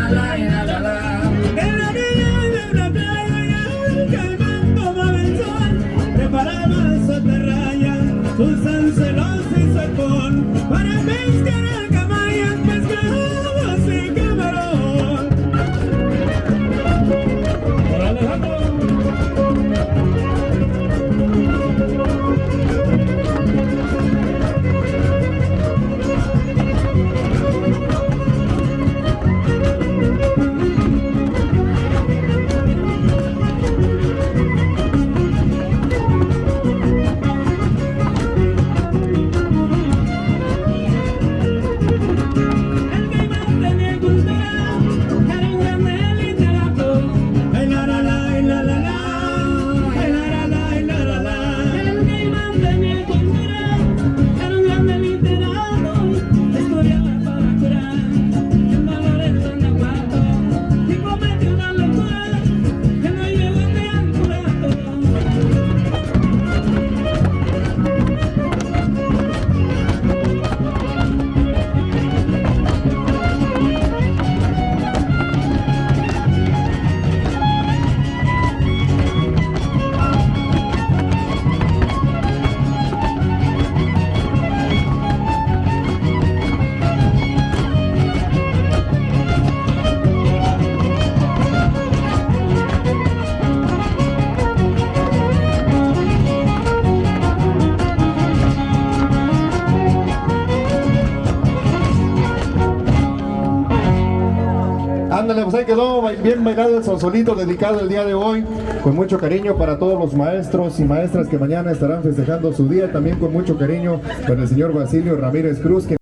En la orilla de una playa, el caimán tomaba el sol, preparaba su atarraya, sus anzuelos y su arpón, para pescar a camayas, pescados y camarón. ¡Hola, Alejandro! Ándale, pues ahí quedó bien bailado el sonsolito dedicado el día de hoy, con mucho cariño para todos los maestros y maestras que mañana estarán festejando su día, también con mucho cariño para el señor Basilio Ramírez Cruz, que